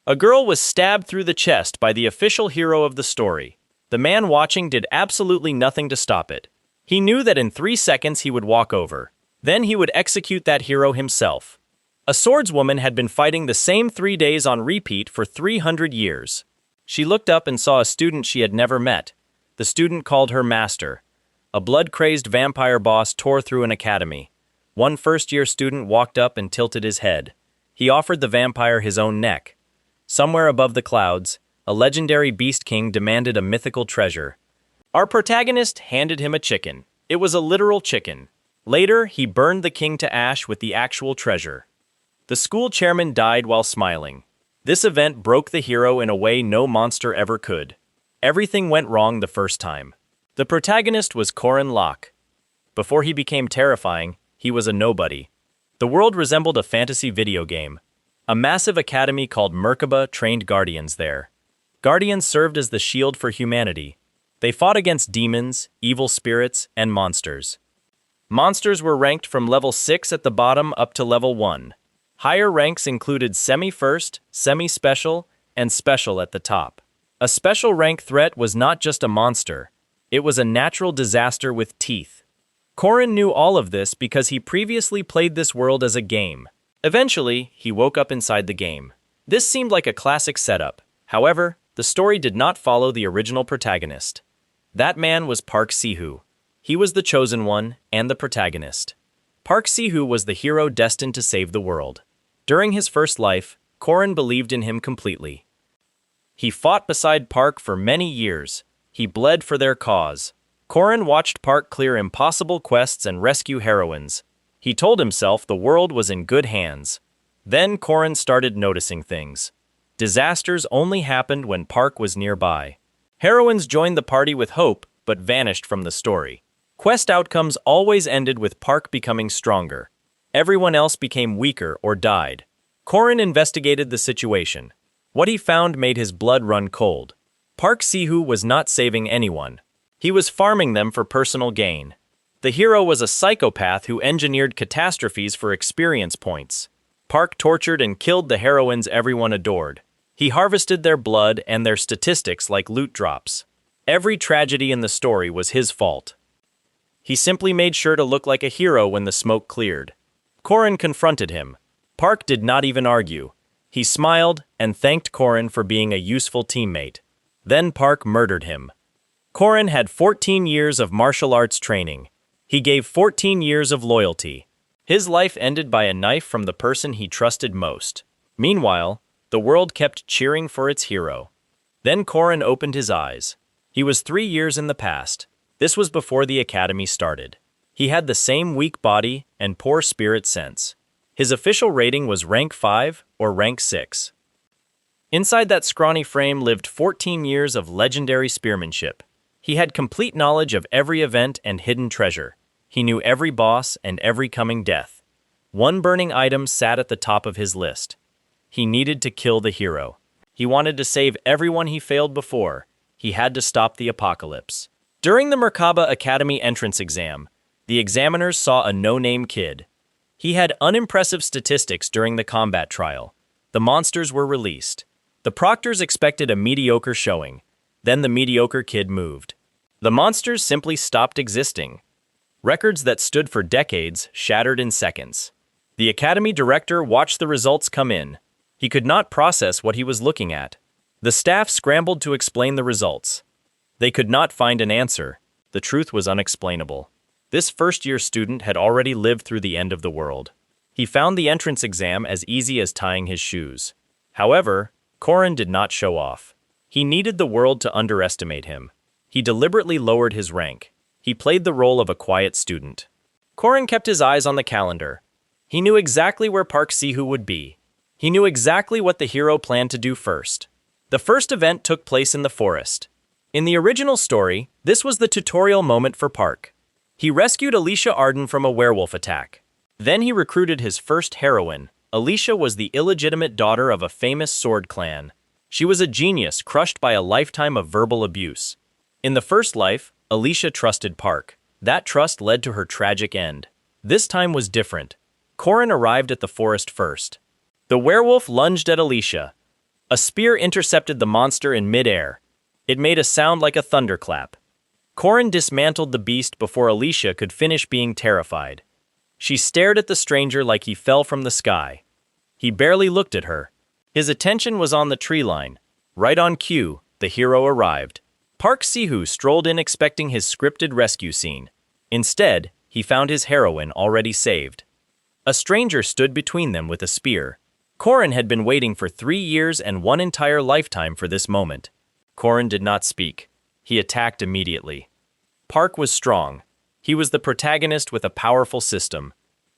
A girl was stabbed through the chest by the official hero of the story. The man watching did absolutely nothing to stop it. He knew that in 3 seconds he would walk over. Then he would execute that hero himself. A swordswoman had been fighting the same 3 days on repeat for 300 years. She looked up and saw a student she had never met. The student called her master. A blood-crazed vampire boss tore through an academy. One first-year student walked up and tilted his head. He offered the vampire his own neck. Somewhere above the clouds, a legendary beast king demanded a mythical treasure. Our protagonist handed him a chicken. It was a literal chicken. Later, he burned the king to ash with the actual treasure. The school chairman died while smiling. This event broke the hero in a way no monster ever could. Everything went wrong the first time. The protagonist was Corin. Before he became terrifying, he was a nobody. The world resembled a fantasy video game. A massive academy called Merkaba trained guardians there. Guardians served as the shield for humanity. They fought against demons, evil spirits, and monsters. Monsters were ranked from level 6 at the bottom up to level 1. Higher ranks included semi-first, semi-special, and special at the top. A special rank threat was not just a monster. It was a natural disaster with teeth. Corin knew all of this because he previously played this world as a game. Eventually, he woke up inside the game. This seemed like a classic setup. However, the story did not follow the original protagonist. That man was Park Si-hoo. He was the chosen one and the protagonist. Park Si-hoo was the hero destined to save the world. During his first life, Corin believed in him completely. He fought beside Park for many years. He bled for their cause. Corin watched Park clear impossible quests and rescue heroines. He told himself the world was in good hands. Then Corin started noticing things. Disasters only happened when Park was nearby. Heroines joined the party with hope, but vanished from the story. Quest outcomes always ended with Park becoming stronger. Everyone else became weaker or died. Corin investigated the situation. What he found made his blood run cold. Park Si-hoo was not saving anyone. He was farming them for personal gain. The hero was a psychopath who engineered catastrophes for experience points. Park tortured and killed the heroines everyone adored. He harvested their blood and their statistics like loot drops. Every tragedy in the story was his fault. He simply made sure to look like a hero when the smoke cleared. Corin confronted him. Park did not even argue. He smiled and thanked Corin for being a useful teammate. Then Park murdered him. Corin had 14 years of martial arts training. He gave 14 years of loyalty. His life ended by a knife from the person he trusted most. Meanwhile, the world kept cheering for its hero. Then Corin opened his eyes. He was 3 years in the past. This was before the academy started. He had the same weak body and poor spirit sense. His official rating was rank 5 or rank 6. Inside that scrawny frame lived 14 years of legendary spearmanship. He had complete knowledge of every event and hidden treasure. He knew every boss and every coming death. One burning item sat at the top of his list. He needed to kill the hero. He wanted to save everyone he failed before. He had to stop the apocalypse. During the Merkaba Academy entrance exam, the examiners saw a no-name kid. He had unimpressive statistics during the combat trial. The monsters were released. The proctors expected a mediocre showing. Then the mediocre kid moved. The monsters simply stopped existing. Records that stood for decades shattered in seconds. The academy director watched the results come in. He could not process what he was looking at. The staff scrambled to explain the results. They could not find an answer. The truth was unexplainable. This first-year student had already lived through the end of the world. He found the entrance exam as easy as tying his shoes. However, Corin did not show off. He needed the world to underestimate him. He deliberately lowered his rank. He played the role of a quiet student. Corin kept his eyes on the calendar. He knew exactly where Park Si-hoo would be. He knew exactly what the hero planned to do first. The first event took place in the forest. In the original story, this was the tutorial moment for Park. He rescued Alicia Arden from a werewolf attack. Then he recruited his first heroine. Alicia was the illegitimate daughter of a famous sword clan. She was a genius crushed by a lifetime of verbal abuse. In the first life, Alicia trusted Park. That trust led to her tragic end. This time was different. Corin arrived at the forest first. The werewolf lunged at Alicia. A spear intercepted the monster in midair. It made a sound like a thunderclap. Corin dismantled the beast before Alicia could finish being terrified. She stared at the stranger like he fell from the sky. He barely looked at her. His attention was on the tree line. Right on cue, the hero arrived. Park Si-hoo strolled in expecting his scripted rescue scene. Instead, he found his heroine already saved. A stranger stood between them with a spear. Corin had been waiting for 3 years and 1 entire lifetime for this moment. Corin did not speak. He attacked immediately. Park was strong. He was the protagonist with a powerful system.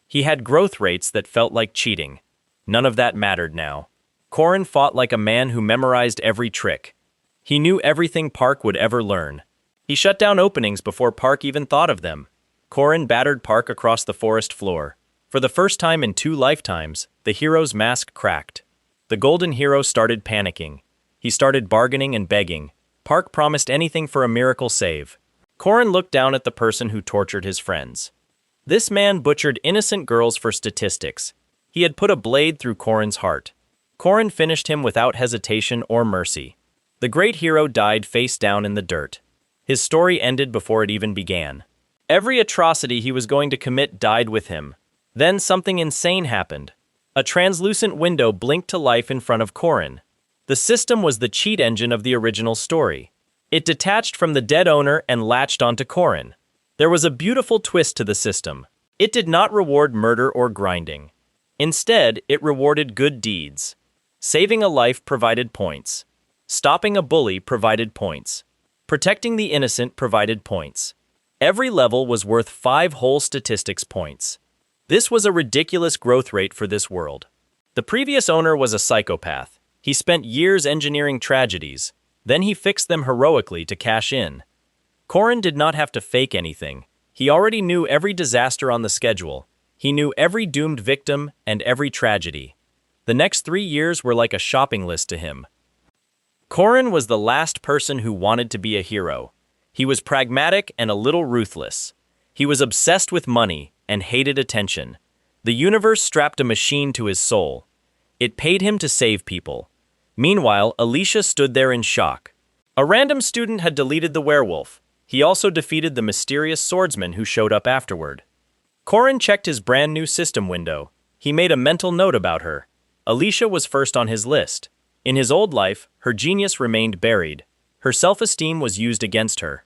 He had growth rates that felt like cheating. None of that mattered now. Corin fought like a man who memorized every trick. He knew everything Park would ever learn. He shut down openings before Park even thought of them. Corin battered Park across the forest floor. For the first time in 2 lifetimes, the hero's mask cracked. The golden hero started panicking. He started bargaining and begging. Park promised anything for a miracle save. Corin looked down at the person who tortured his friends. This man butchered innocent girls for statistics. He had put a blade through Corin's heart. Corin finished him without hesitation or mercy. The great hero died face down in the dirt. His story ended before it even began. Every atrocity he was going to commit died with him. Then something insane happened. A translucent window blinked to life in front of Corin. The system was the cheat engine of the original story. It detached from the dead owner and latched onto Corin. There was a beautiful twist to the system. It did not reward murder or grinding. Instead, it rewarded good deeds. Saving a life provided points. Stopping a bully provided points. Protecting the innocent provided points. Every level was worth 5 whole statistics points. This was a ridiculous growth rate for this world. The previous owner was a psychopath. He spent years engineering tragedies. Then he fixed them heroically to cash in. Corin did not have to fake anything. He already knew every disaster on the schedule. He knew every doomed victim and every tragedy. The next 3 years were like a shopping list to him. Corin was the last person who wanted to be a hero. He was pragmatic and a little ruthless. He was obsessed with money and hated attention. The universe strapped a machine to his soul. It paid him to save people. Meanwhile, Alicia stood there in shock. A random student had deleted the werewolf. He also defeated the mysterious swordsman who showed up afterward. Corin checked his brand new system window. He made a mental note about her. Alicia was first on his list. In his old life, her genius remained buried. Her self-esteem was used against her.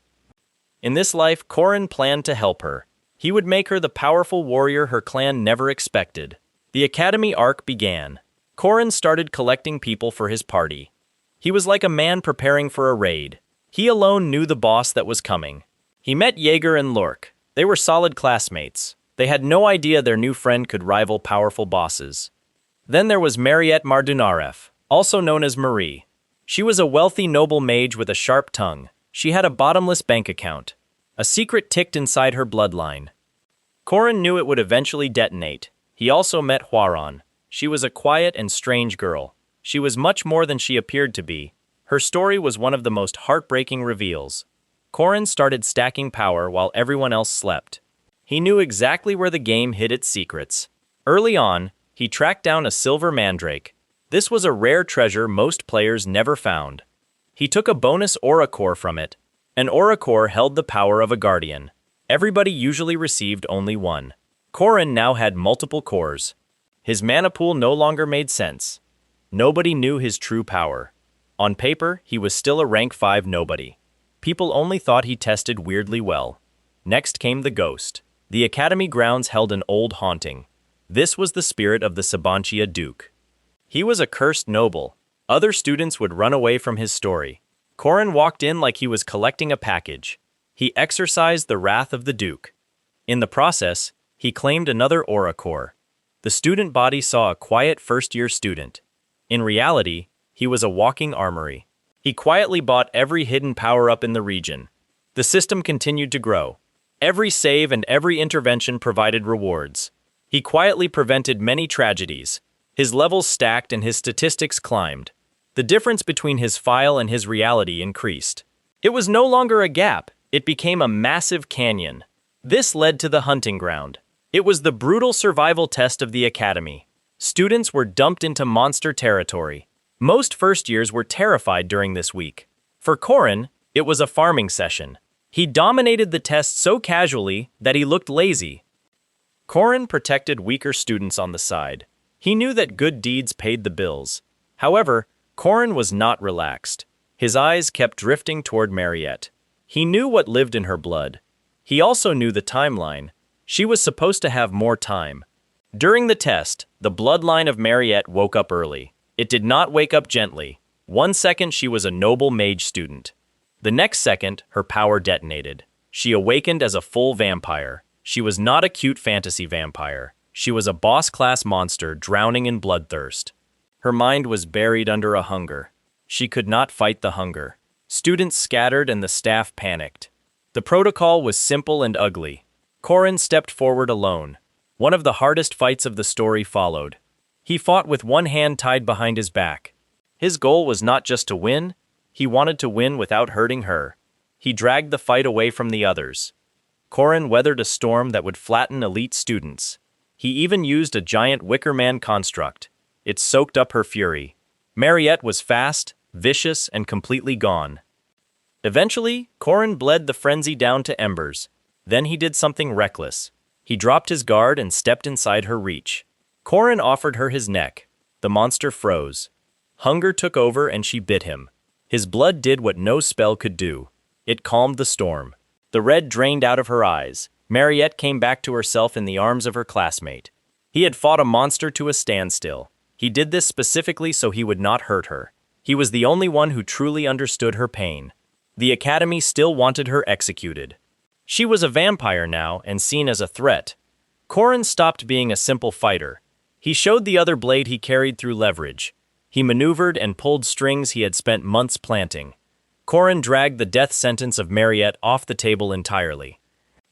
In this life, Corin planned to help her. He would make her the powerful warrior her clan never expected. The academy arc began. Corin started collecting people for his party. He was like a man preparing for a raid. He alone knew the boss that was coming. He met Jaeger and Lork. They were solid classmates. They had no idea their new friend could rival powerful bosses. Then there was Mariette Mardunareff, also known as Marie. She was a wealthy noble mage with a sharp tongue. She had a bottomless bank account. A secret ticked inside her bloodline. Corin knew it would eventually detonate. He also met Huaron. She was a quiet and strange girl. She was much more than she appeared to be. Her story was one of the most heartbreaking reveals. Corin started stacking power while everyone else slept. He knew exactly where the game hid its secrets. Early on, he tracked down a silver mandrake. This was a rare treasure most players never found. He took a bonus aura core from it. An aura core held the power of a guardian. Everybody usually received only one. Corin now had multiple cores. His mana pool no longer made sense. Nobody knew his true power. On paper, he was still a rank 5 nobody. People only thought he tested weirdly well. Next came the ghost. The academy grounds held an old haunting. This was the spirit of the Saboncia Duke. He was a cursed noble. Other students would run away from his story. Corin walked in like he was collecting a package. He exorcised the wrath of the Duke. In the process, he claimed another aura core. The student body saw a quiet first-year student. In reality, he was a walking armory. He quietly bought every hidden power-up in the region. The system continued to grow. Every save and every intervention provided rewards. He quietly prevented many tragedies. His levels stacked and his statistics climbed. The difference between his file and his reality increased. It was no longer a gap. It became a massive canyon. This led to the hunting ground. It was the brutal survival test of the academy. Students were dumped into monster territory. Most first years were terrified during this week. For Corin, it was a farming session. He dominated the test so casually that he looked lazy. Corin protected weaker students on the side. He knew that good deeds paid the bills. However, Corin was not relaxed. His eyes kept drifting toward Mariette. He knew what lived in her blood. He also knew the timeline. She was supposed to have more time. During the test, the bloodline of Mariette woke up early. It did not wake up gently. 1 second she was a noble mage student. The next second, her power detonated. She awakened as a full vampire. She was not a cute fantasy vampire. She was a boss-class monster drowning in bloodthirst. Her mind was buried under a hunger. She could not fight the hunger. Students scattered and the staff panicked. The protocol was simple and ugly. Corin stepped forward alone. One of the hardest fights of the story followed. He fought with one hand tied behind his back. His goal was not just to win, he wanted to win without hurting her. He dragged the fight away from the others. Corin weathered a storm that would flatten elite students. He even used a giant wicker man construct. It soaked up her fury. Mariette was fast, vicious, and completely gone. Eventually, Corin bled the frenzy down to embers. Then he did something reckless. He dropped his guard and stepped inside her reach. Corin offered her his neck. The monster froze. Hunger took over and she bit him. His blood did what no spell could do. It calmed the storm. The red drained out of her eyes. Mariette came back to herself in the arms of her classmate. He had fought a monster to a standstill. He did this specifically so he would not hurt her. He was the only one who truly understood her pain. The academy still wanted her executed. She was a vampire now and seen as a threat. Corin stopped being a simple fighter. He showed the other blade he carried through leverage. He maneuvered and pulled strings he had spent months planting. Corin dragged the death sentence of Mariette off the table entirely.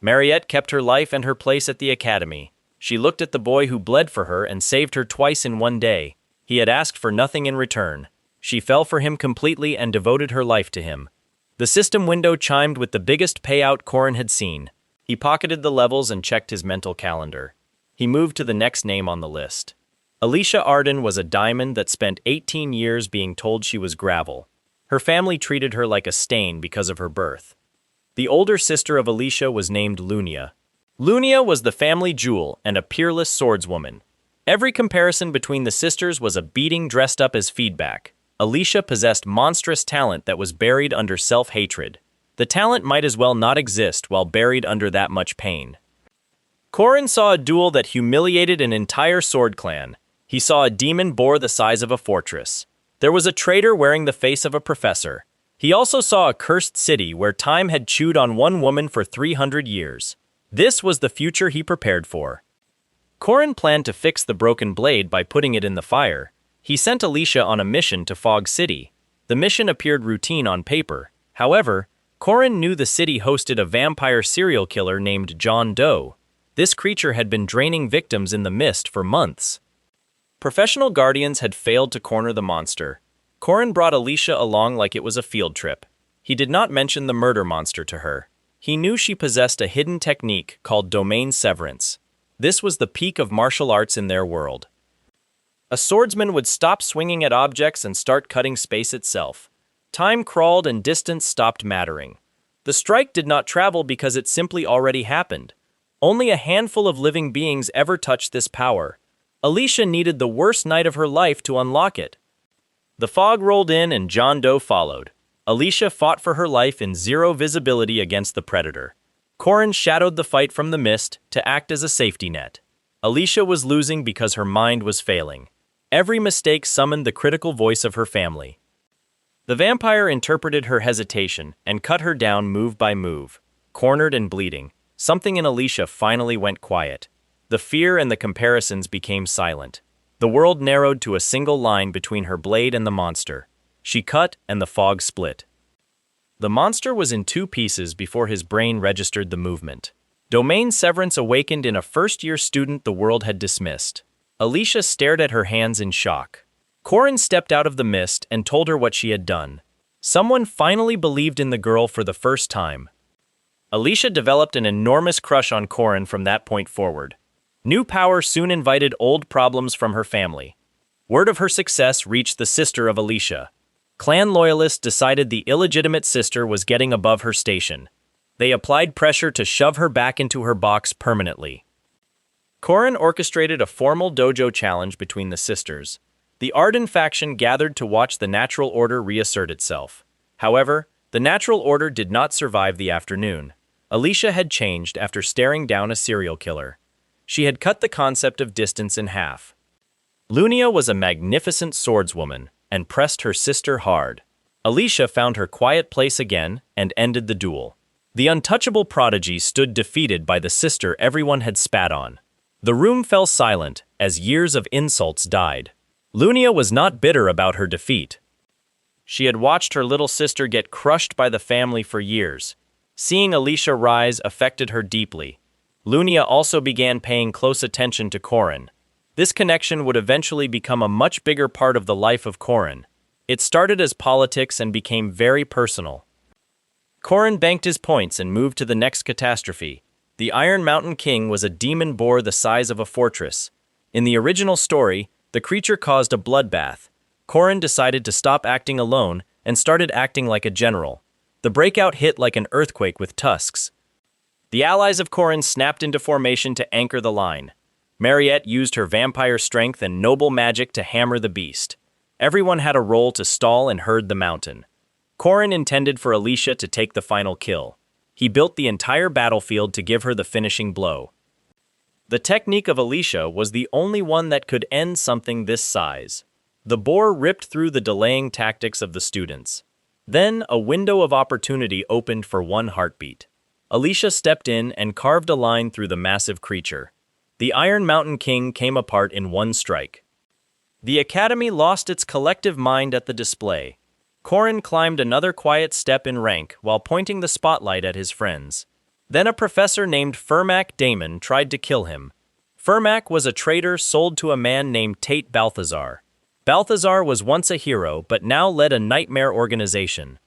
Mariette kept her life and her place at the academy. She looked at the boy who bled for her and saved her twice in one day. He had asked for nothing in return. She fell for him completely and devoted her life to him. The system window chimed with the biggest payout Corin had seen. He pocketed the levels and checked his mental calendar. He moved to the next name on the list. Alicia Arden was a diamond that spent 18 years being told she was gravel. Her family treated her like a stain because of her birth. The older sister of Alicia was named Lunia. Lunia was the family jewel and a peerless swordswoman. Every comparison between the sisters was a beating dressed up as feedback. Alicia possessed monstrous talent that was buried under self-hatred. The talent might as well not exist while buried under that much pain. Corin saw a duel that humiliated an entire sword clan. He saw a demon boar the size of a fortress. There was a traitor wearing the face of a professor. He also saw a cursed city where time had chewed on one woman for 300 years. This was the future he prepared for. Corin planned to fix the broken blade by putting it in the fire. He sent Alicia on a mission to Fog City. The mission appeared routine on paper. However, Corin knew the city hosted a vampire serial killer named John Doe. This creature had been draining victims in the mist for months. Professional guardians had failed to corner the monster. Corin brought Alicia along like it was a field trip. He did not mention the murder monster to her. He knew she possessed a hidden technique called domain severance. This was the peak of martial arts in their world. A swordsman would stop swinging at objects and start cutting space itself. Time crawled and distance stopped mattering. The strike did not travel because it simply already happened. Only a handful of living beings ever touched this power. Alicia needed the worst night of her life to unlock it. The fog rolled in and John Doe followed. Alicia fought for her life in zero visibility against the predator. Corin shadowed the fight from the mist to act as a safety net. Alicia was losing because her mind was failing. Every mistake summoned the critical voice of her family. The vampire interpreted her hesitation and cut her down move by move. Cornered and bleeding, something in Alicia finally went quiet. The fear and the comparisons became silent. The world narrowed to a single line between her blade and the monster. She cut and the fog split. The monster was in two pieces before his brain registered the movement. Domain severance awakened in a first-year student the world had dismissed. Alicia stared at her hands in shock. Corin stepped out of the mist and told her what she had done. Someone finally believed in the girl for the first time. Alicia developed an enormous crush on Corin from that point forward. New power soon invited old problems from her family. Word of her success reached the sister of Alicia. Clan loyalists decided the illegitimate sister was getting above her station. They applied pressure to shove her back into her box permanently. Corin orchestrated a formal dojo challenge between the sisters. The Arden faction gathered to watch the natural order reassert itself. However, the natural order did not survive the afternoon. Alicia had changed after staring down a serial killer. She had cut the concept of distance in half. Lunia was a magnificent swordswoman and pressed her sister hard. Alicia found her quiet place again and ended the duel. The untouchable prodigy stood defeated by the sister everyone had spat on. The room fell silent as years of insults died. Lunia was not bitter about her defeat. She had watched her little sister get crushed by the family for years. Seeing Alicia rise affected her deeply. Lunia also began paying close attention to Corin. This connection would eventually become a much bigger part of the life of Corin. It started as politics and became very personal. Corin banked his points and moved to the next catastrophe. The Iron Mountain King was a demon boar the size of a fortress. In the original story, the creature caused a bloodbath. Corin decided to stop acting alone and started acting like a general. The breakout hit like an earthquake with tusks. The allies of Corin snapped into formation to anchor the line. Mariette used her vampire strength and noble magic to hammer the beast. Everyone had a role to stall and herd the mountain. Corin intended for Alicia to take the final kill. He built the entire battlefield to give her the finishing blow. The technique of Alicia was the only one that could end something this size. The boar ripped through the delaying tactics of the students. Then a window of opportunity opened for one heartbeat. Alicia stepped in and carved a line through the massive creature. The Iron Mountain King came apart in one strike. The Academy lost its collective mind at the display. Corin climbed another quiet step in rank while pointing the spotlight at his friends. Then a professor named Firmac Damon tried to kill him. Firmac was a traitor sold to a man named Tate Balthazar. Balthazar was once a hero but now led a nightmare organization.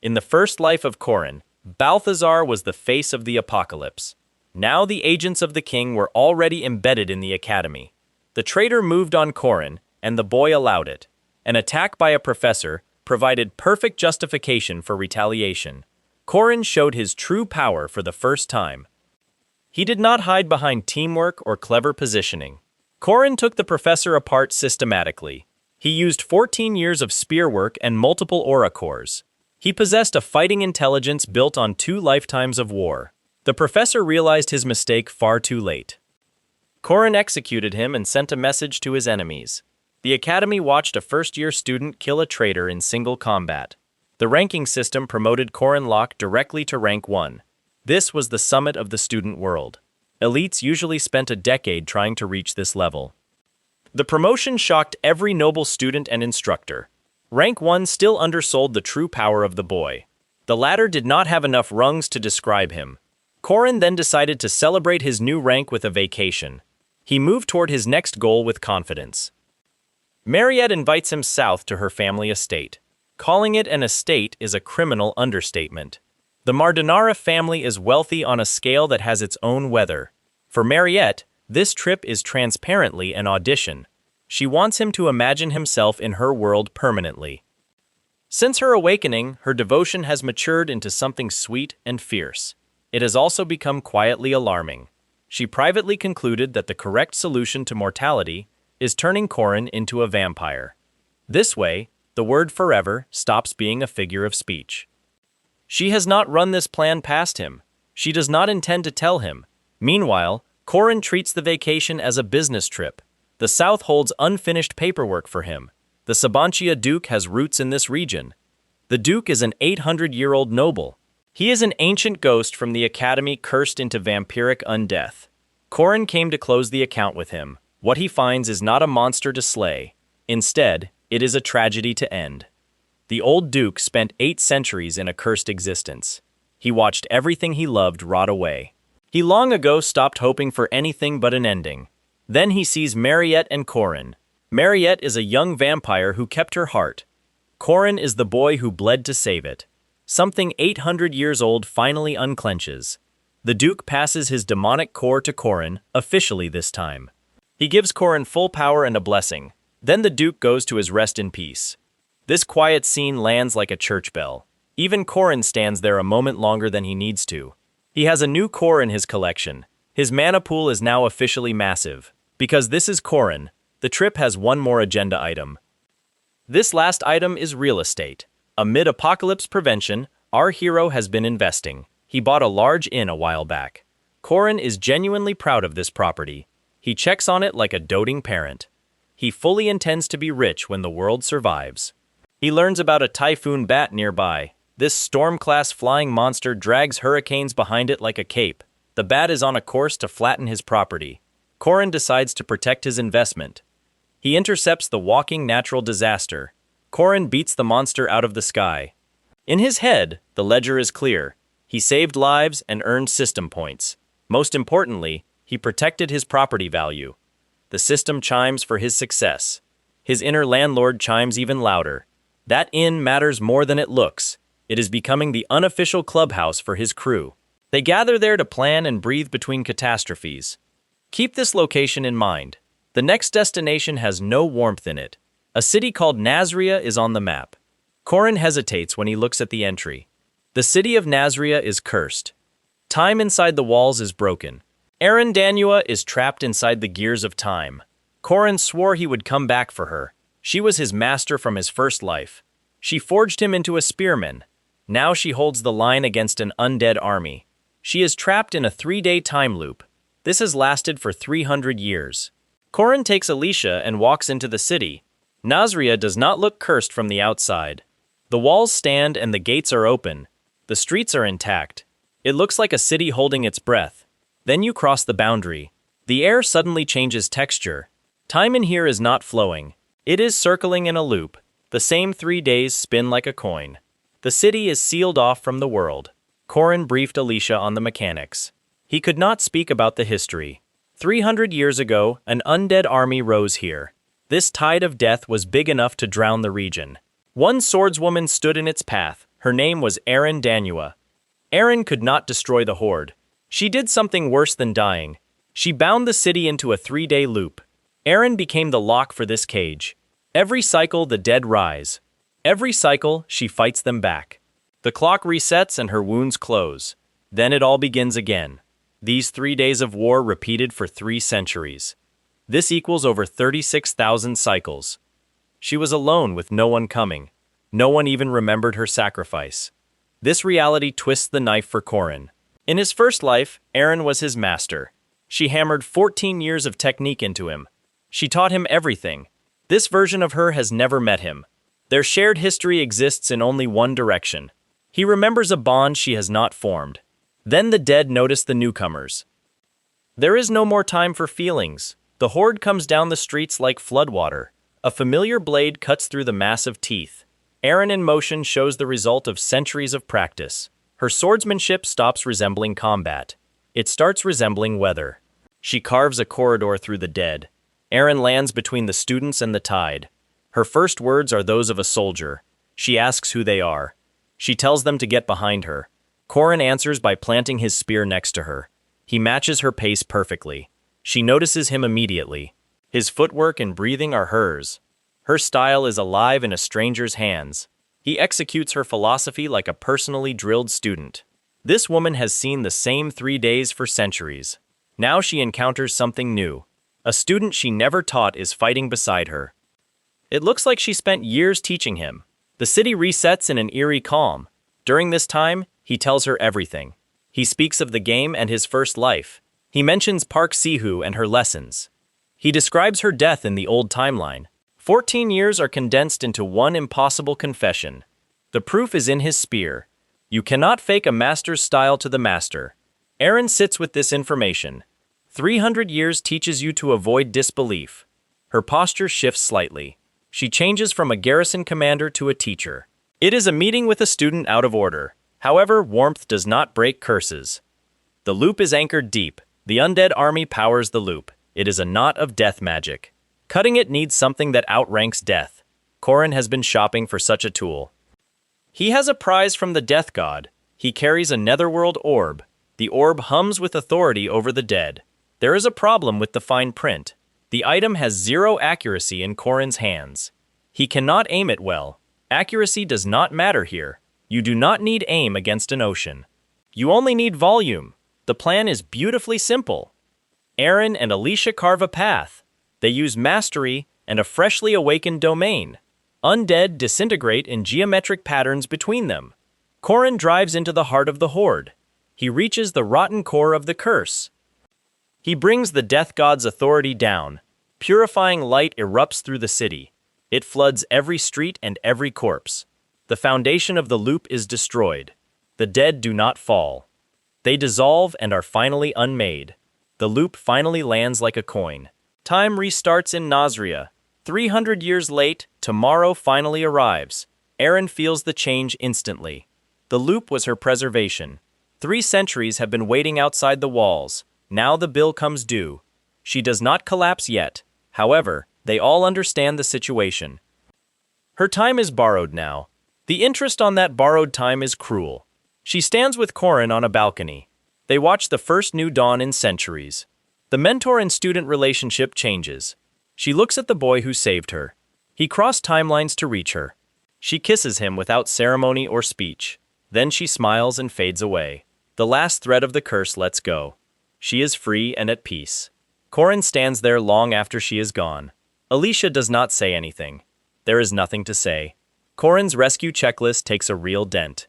In the first life of Corin, Balthazar was the face of the apocalypse. Now the agents of the king were already embedded in the academy. The traitor moved on Corin, and the boy allowed it. An attack by a professor provided perfect justification for retaliation. Corin showed his true power for the first time. He did not hide behind teamwork or clever positioning. Corin took the professor apart systematically. He used 14 years of spear work and multiple aura cores. He possessed a fighting intelligence built on 2 lifetimes of war. The professor realized his mistake far too late. Corin executed him and sent a message to his enemies. The academy watched a first-year student kill a traitor in single combat. The ranking system promoted Corin Locke directly to rank 1. This was the summit of the student world. Elites usually spent a decade trying to reach this level. The promotion shocked every noble student and instructor. Rank 1 still undersold the true power of the boy. The latter did not have enough rungs to describe him. Corin then decided to celebrate his new rank with a vacation. He moved toward his next goal with confidence. Mariette invites him south to her family estate. Calling it an estate is a criminal understatement. The Mardenara family is wealthy on a scale that has its own weather. For Mariette, this trip is transparently an audition. She wants him to imagine himself in her world permanently. Since her awakening, her devotion has matured into something sweet and fierce. It has also become quietly alarming. She privately concluded that the correct solution to mortality is turning Corin into a vampire. This way, the word forever stops being a figure of speech. She has not run this plan past him. She does not intend to tell him. Meanwhile, Corin treats the vacation as a business trip. The South holds unfinished paperwork for him. The Saboncia Duke has roots in this region. The Duke is an 800-year-old noble. He is an ancient ghost from the academy cursed into vampiric undeath. Corin came to close the account with him. What he finds is not a monster to slay. Instead, it is a tragedy to end. The old Duke spent 8 centuries in a cursed existence. He watched everything he loved rot away. He long ago stopped hoping for anything but an ending. Then he sees Mariette and Corin. Mariette is a young vampire who kept her heart. Corin is the boy who bled to save it. Something 800 years old finally unclenches. The Duke passes his demonic core to Corin, officially this time. He gives Corin full power and a blessing. Then the Duke goes to his rest in peace. This quiet scene lands like a church bell. Even Corin stands there a moment longer than he needs to. He has a new core in his collection. His mana pool is now officially massive. Because this is Corin, the trip has one more agenda item. This last item is real estate. Amid apocalypse prevention, our hero has been investing. He bought a large inn a while back. Corin is genuinely proud of this property. He checks on it like a doting parent. He fully intends to be rich when the world survives. He learns about a typhoon bat nearby. This storm-class flying monster drags hurricanes behind it like a cape. The bat is on a course to flatten his property. Corin decides to protect his investment. He intercepts the walking natural disaster. Corin beats the monster out of the sky. In his head, the ledger is clear. He saved lives and earned system points. Most importantly, he protected his property value. The system chimes for his success. His inner landlord chimes even louder. That inn matters more than it looks. It is becoming the unofficial clubhouse for his crew. They gather there to plan and breathe between catastrophes. Keep this location in mind. The next destination has no warmth in it. A city called Nazria is on the map. Corin hesitates when he looks at the entry. The city of Nazria is cursed. Time inside the walls is broken. Danua is trapped inside the gears of time. Corin swore he would come back for her. She was his master from his first life. She forged him into a spearman. Now she holds the line against an undead army. She is trapped in a 3-day time loop. This has lasted for 300 years. Corin takes Alicia and walks into the city. Nazria does not look cursed from the outside. The walls stand and the gates are open. The streets are intact. It looks like a city holding its breath. Then you cross the boundary. The air suddenly changes texture. Time in here is not flowing. It is circling in a loop. The same 3 days spin like a coin. The city is sealed off from the world. Corin briefed Alicia on the mechanics. He could not speak about the history. 300 years ago, an undead army rose here. This tide of death was big enough to drown the region. One swordswoman stood in its path. Her name was Danua. Erin could not destroy the horde. She did something worse than dying. She bound the city into a 3-day loop. Erin became the lock for this cage. Every cycle, the dead rise. Every cycle, she fights them back. The clock resets and her wounds close. Then it all begins again. These 3 days of war repeated for 3 centuries. This equals over 36,000 cycles. She was alone with no one coming. No one even remembered her sacrifice. This reality twists the knife for Corin. In his first life, Erin was his master. She hammered 14 years of technique into him. She taught him everything. This version of her has never met him. Their shared history exists in only one direction. He remembers a bond she has not formed. Then the dead notice the newcomers. There is no more time for feelings. The horde comes down the streets like floodwater. A familiar blade cuts through the massive teeth. Erin in motion shows the result of centuries of practice. Her swordsmanship stops resembling combat. It starts resembling weather. She carves a corridor through the dead. Erin lands between the students and the tide. Her first words are those of a soldier. She asks who they are. She tells them to get behind her. Corin answers by planting his spear next to her. He matches her pace perfectly. She notices him immediately. His footwork and breathing are hers. Her style is alive in a stranger's hands. He executes her philosophy like a personally drilled student. This woman has seen the same 3 days for centuries. Now she encounters something new. A student she never taught is fighting beside her. It looks like she spent years teaching him. The city resets in an eerie calm. During this time, he tells her everything. He speaks of the game and his first life. He mentions Park Sihu and her lessons. He describes her death in the old timeline. 14 years are condensed into one impossible confession. The proof is in his spear. You cannot fake a master's style to the master. Erin sits with this information. 300 years teaches you to avoid disbelief. Her posture shifts slightly. She changes from a garrison commander to a teacher. It is a meeting with a student out of order. However, warmth does not break curses. The loop is anchored deep. The undead army powers the loop. It is a knot of death magic. Cutting it needs something that outranks death. Corin has been shopping for such a tool. He has a prize from the death god. He carries a netherworld orb. The orb hums with authority over the dead. There is a problem with the fine print. The item has 0 accuracy in Corin's hands. He cannot aim it well. Accuracy does not matter here. You do not need aim against an ocean. You only need volume. The plan is beautifully simple. Aaron and Alicia carve a path. They use mastery and a freshly awakened domain. Undead disintegrate in geometric patterns between them. Corin drives into the heart of the horde. He reaches the rotten core of the curse. He brings the death god's authority down. Purifying light erupts through the city. It floods every street and every corpse. The foundation of the loop is destroyed. The dead do not fall. They dissolve and are finally unmade. The loop finally lands like a coin. Time restarts in Nazria. 300 years late, tomorrow finally arrives. Aaron feels the change instantly. The loop was her preservation. 3 centuries have been waiting outside the walls. Now the bill comes due. She does not collapse yet. However, they all understand the situation. Her time is borrowed now. The interest on that borrowed time is cruel. She stands with Corin on a balcony. They watch the first new dawn in centuries. The mentor and student relationship changes. She looks at the boy who saved her. He crossed timelines to reach her. She kisses him without ceremony or speech. Then she smiles and fades away. The last thread of the curse lets go. She is free and at peace. Corin stands there long after she is gone. Alicia does not say anything. There is nothing to say. Corin's rescue checklist takes a real dent.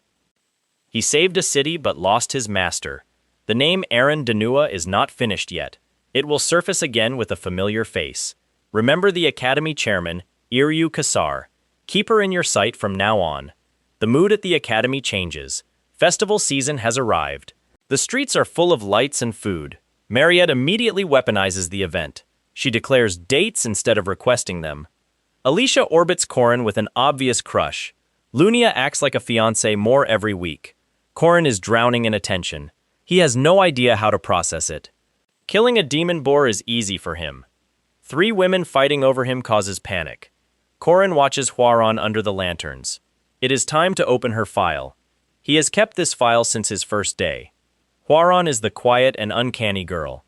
He saved a city but lost his master. The name Aaron Danua is not finished yet. It will surface again with a familiar face. Remember the Academy chairman, Iryu Kasar. Keep her in your sight from now on. The mood at the Academy changes. Festival season has arrived. The streets are full of lights and food. Mariette immediately weaponizes the event. She declares dates instead of requesting them. Alicia orbits Corin with an obvious crush. Lunia acts like a fiancé more every week. Corin is drowning in attention. He has no idea how to process it. Killing a demon boar is easy for him. 3 women fighting over him causes panic. Corin watches Huaron under the lanterns. It is time to open her file. He has kept this file since his first day. Huaron is the quiet and uncanny girl.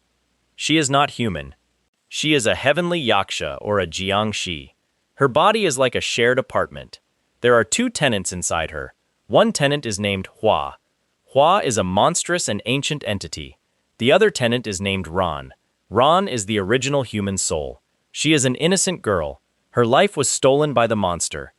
She is not human. She is a heavenly yaksha or a jiangshi. Her body is like a shared apartment. There are 2 tenants inside her. One tenant is named Hua. Hua is a monstrous and ancient entity. The other tenant is named Ran. Ran is the original human soul. She is an innocent girl. Her life was stolen by the monster.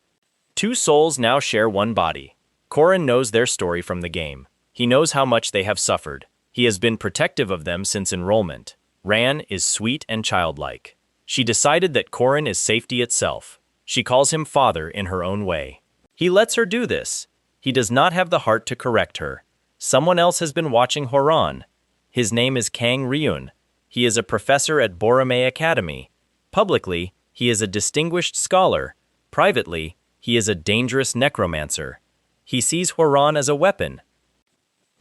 2 souls now share one body. Corin knows their story from the game. He knows how much they have suffered. He has been protective of them since enrollment. Ran is sweet and childlike. She decided that Corin is safety itself. She calls him father in her own way. He lets her do this. He does not have the heart to correct her. Someone else has been watching Horan. His name is Kang Ryun. He is a professor at Borome Academy. Publicly, he is a distinguished scholar. Privately, he is a dangerous necromancer. He sees Horan as a weapon.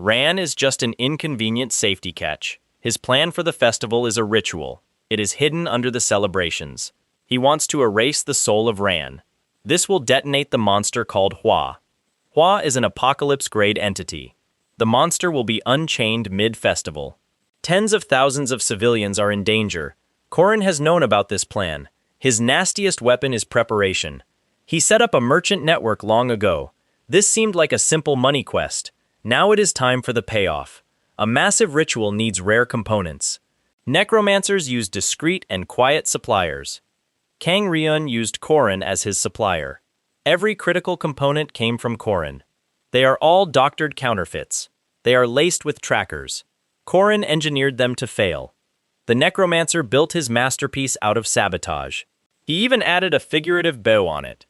Ran is just an inconvenient safety catch. His plan for the festival is a ritual. It is hidden under the celebrations. He wants to erase the soul of Ran. This will detonate the monster called Hua. Hua is an apocalypse-grade entity. The monster will be unchained mid-festival. Tens of thousands of civilians are in danger. Corin has known about this plan. His nastiest weapon is preparation. He set up a merchant network long ago. This seemed like a simple money quest. Now it is time for the payoff. A massive ritual needs rare components. Necromancers use discreet and quiet suppliers. Kang Ryun used Corin as his supplier. Every critical component came from Corin. They are all doctored counterfeits. They are laced with trackers. Corin engineered them to fail. The necromancer built his masterpiece out of sabotage. He even added a figurative bow on it.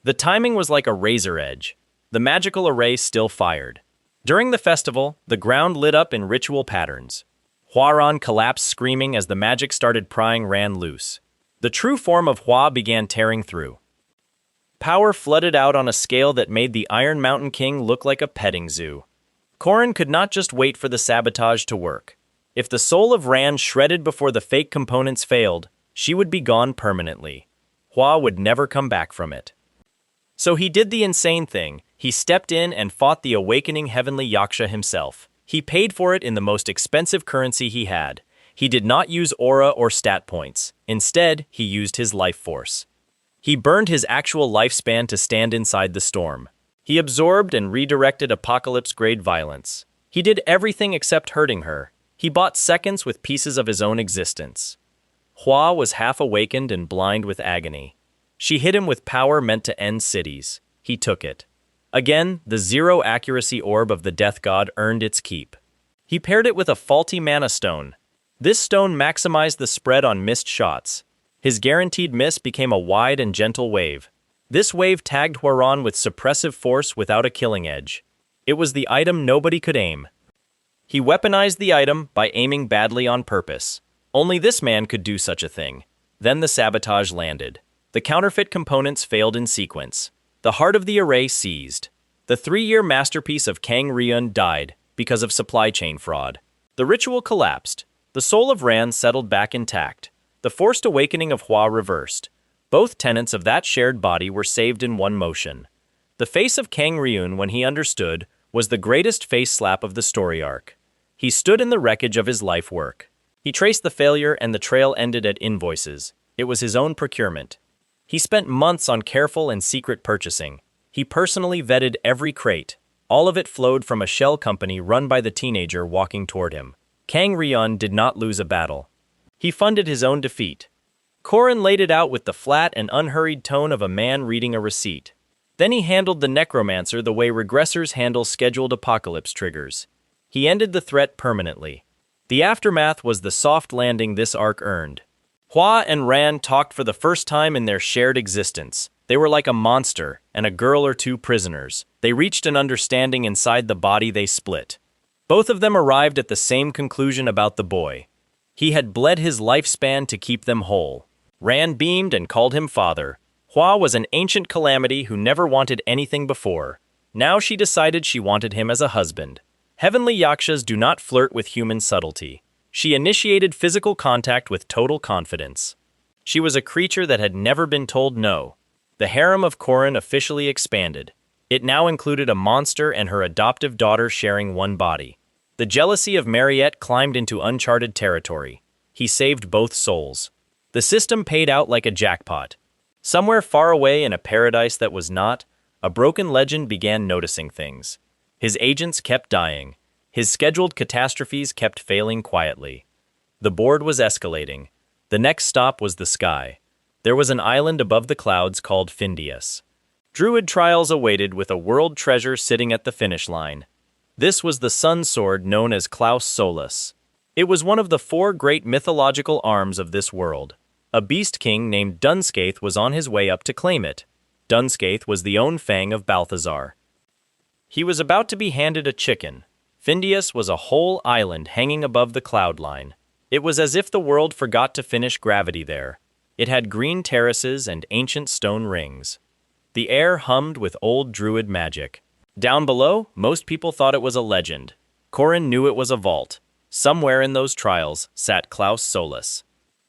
The timing was like a razor edge. The magical array still fired. During the festival, the ground lit up in ritual patterns. Huaron collapsed screaming as the magic started prying Ran loose. The true form of Hua began tearing through. Power flooded out on a scale that made the Iron Mountain King look like a petting zoo. Corin could not just wait for the sabotage to work. If the soul of Ran shredded before the fake components failed, she would be gone permanently. Hua would never come back from it. So he did the insane thing. He stepped in and fought the awakening heavenly Yaksha himself. He paid for it in the most expensive currency he had. He did not use aura or stat points. Instead, he used his life force. He burned his actual lifespan to stand inside the storm. He absorbed and redirected apocalypse-grade violence. He did everything except hurting her. He bought seconds with pieces of his own existence. Hua was half awakened and blind with agony. She hit him with power meant to end cities. He took it. Again, the zero accuracy orb of the death god earned its keep. He paired it with a faulty mana stone. This stone maximized the spread on missed shots. His guaranteed miss became a wide and gentle wave. This wave tagged Huaran with suppressive force without a killing edge. It was the item nobody could aim. He weaponized the item by aiming badly on purpose. Only this man could do such a thing. Then the sabotage landed. The counterfeit components failed in sequence. The heart of the array seized. The 3-year masterpiece of Kang Ryun died because of supply chain fraud. The ritual collapsed. The soul of Ran settled back intact. The forced awakening of Hua reversed. Both tenets of that shared body were saved in one motion. The face of Kang Ryun, when he understood, was the greatest face slap of the story arc. He stood in the wreckage of his life work. He traced the failure and the trail ended at invoices. It was his own procurement. He spent months on careful and secret purchasing. He personally vetted every crate. All of it flowed from a shell company run by the teenager walking toward him. Kang Ryun did not lose a battle. He funded his own defeat. Corin laid it out with the flat and unhurried tone of a man reading a receipt. Then he handled the necromancer the way regressors handle scheduled apocalypse triggers. He ended the threat permanently. The aftermath was the soft landing this arc earned. Hua and Ran talked for the first time in their shared existence. They were like a monster and a girl or two prisoners. They reached an understanding inside the body they split. Both of them arrived at the same conclusion about the boy. He had bled his lifespan to keep them whole. Ran beamed and called him father. Hua was an ancient calamity who never wanted anything before. Now she decided she wanted him as a husband. Heavenly yakshas do not flirt with human subtlety. She initiated physical contact with total confidence. She was a creature that had never been told no. The harem of Corin officially expanded. It now included a monster and her adoptive daughter sharing one body. The jealousy of Mariette climbed into uncharted territory. He saved both souls. The system paid out like a jackpot. Somewhere far away in a paradise that was not, a broken legend began noticing things. His agents kept dying. His scheduled catastrophes kept failing quietly. The board was escalating. The next stop was the sky. There was an island above the clouds called Findius. Druid trials awaited with a world treasure sitting at the finish line. This was the sun sword known as Klaus Solus. It was one of the 4 great mythological arms of this world. A beast king named Dunscaith was on his way up to claim it. Dunscaith was the own fang of Balthazar. He was about to be handed a chicken. Findius was a whole island hanging above the cloud line. It was as if the world forgot to finish gravity there. It had green terraces and ancient stone rings. The air hummed with old druid magic. Down below, most people thought it was a legend. Corin knew it was a vault. Somewhere in those trials sat Klaus Solus.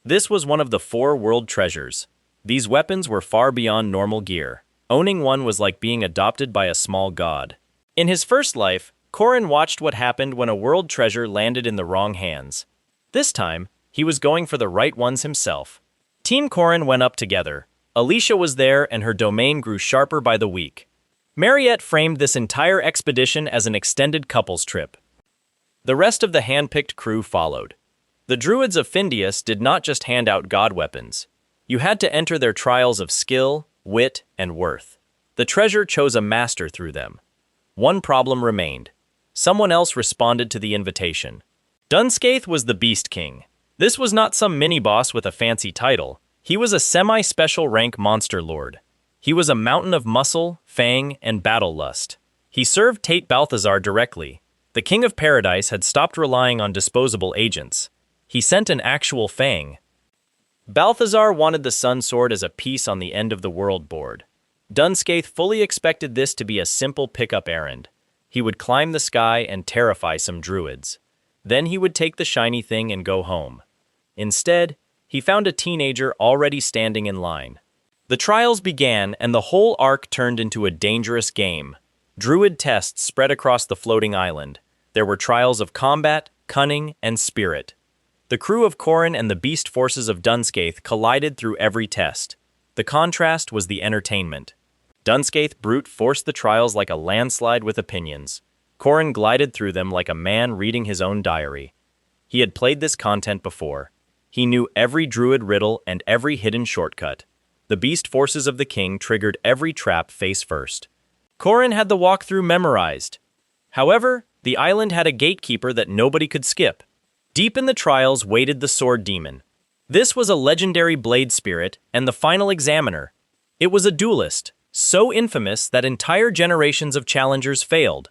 This was one of the 4 world treasures. These weapons were far beyond normal gear. Owning one was like being adopted by a small god. In his first life, Corin watched what happened when a world treasure landed in the wrong hands. This time, he was going for the right ones himself. Team Corin went up together. Alicia was there and her domain grew sharper by the week. Mariette framed this entire expedition as an extended couples trip. The rest of the hand-picked crew followed. The druids of Findius did not just hand out god weapons. You had to enter their trials of skill, wit, and worth. The treasure chose a master through them. One problem remained. Someone else responded to the invitation. Dunscaith was the Beast King. This was not some mini-boss with a fancy title. He was a semi-special rank monster lord. He was a mountain of muscle, fang, and battle lust. He served Tate Balthazar directly. The King of Paradise had stopped relying on disposable agents. He sent an actual fang. Balthazar wanted the Sun Sword as a piece on the end of the world board. Dunscaith fully expected this to be a simple pickup errand. He would climb the sky and terrify some druids. Then he would take the shiny thing and go home. Instead, he found a teenager already standing in line. The trials began and the whole arc turned into a dangerous game. Druid tests spread across the floating island. There were trials of combat, cunning, and spirit. The crew of Corin and the beast forces of Dunscaith collided through every test. The contrast was the entertainment. Dunscaith brute forced the trials like a landslide with opinions. Corin glided through them like a man reading his own diary. He had played this content before. He knew every druid riddle and every hidden shortcut. The beast forces of the king triggered every trap face first. Corin had the walkthrough memorized. However, the island had a gatekeeper that nobody could skip. Deep in the trials waited the sword demon. This was a legendary blade spirit and the final examiner. It was a duelist, so infamous that entire generations of challengers failed.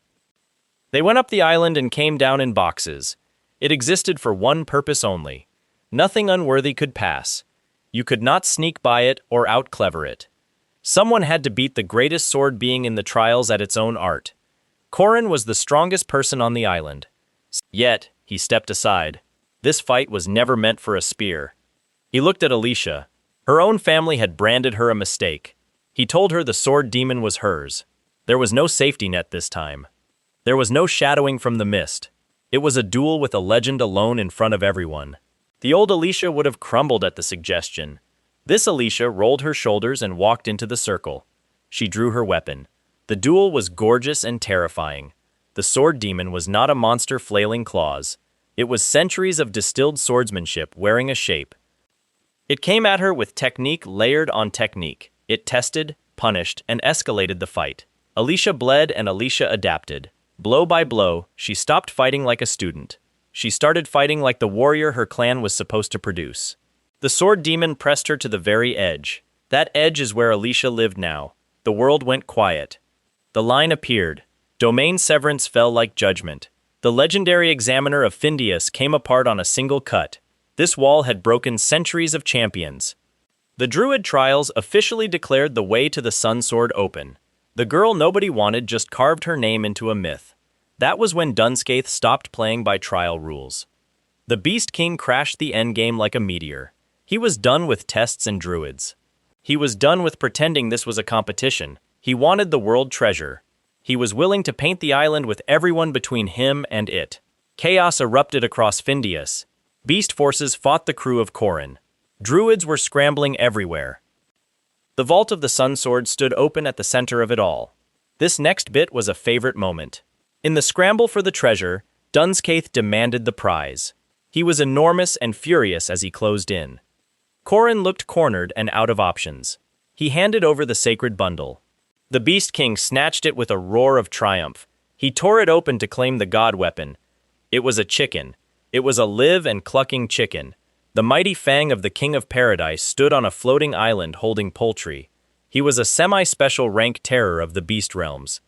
They went up the island and came down in boxes. It existed for one purpose only. Nothing unworthy could pass. You could not sneak by it or out-clever it. Someone had to beat the greatest sword being in the trials at its own art. Corin was the strongest person on the island. Yet, he stepped aside. This fight was never meant for a spear. He looked at Alicia. Her own family had branded her a mistake. He told her the sword demon was hers. There was no safety net this time. There was no shadowing from the mist. It was a duel with a legend alone in front of everyone. The old Alicia would have crumbled at the suggestion. This Alicia rolled her shoulders and walked into the circle. She drew her weapon. The duel was gorgeous and terrifying. The sword demon was not a monster flailing claws. It was centuries of distilled swordsmanship wearing a shape. It came at her with technique layered on technique. It tested, punished, and escalated the fight. Alicia bled and Alicia adapted. Blow by blow, she stopped fighting like a student. She started fighting like the warrior her clan was supposed to produce. The sword demon pressed her to the very edge. That edge is where Alicia lived now. The world went quiet. The line appeared. Domain severance fell like judgment. The legendary examiner of Findius came apart on a single cut. This wall had broken centuries of champions. The Druid trials officially declared the way to the Sun Sword open. The girl nobody wanted just carved her name into a myth. That was when Dunscaith stopped playing by trial rules. The Beast King crashed the endgame like a meteor. He was done with tests and druids. He was done with pretending this was a competition. He wanted the world treasure. He was willing to paint the island with everyone between him and it. Chaos erupted across Findius. Beast forces fought the crew of Corin. Druids were scrambling everywhere. The vault of the Sun Sword stood open at the center of it all. This next bit was a favorite moment. In the scramble for the treasure, Dunscaith demanded the prize. He was enormous and furious as he closed in. Corin looked cornered and out of options. He handed over the sacred bundle. The Beast King snatched it with a roar of triumph. He tore it open to claim the god weapon. It was a chicken. It was a live and clucking chicken. The mighty fang of the King of Paradise stood on a floating island holding poultry. He was a semi-special rank terror of the beast realms.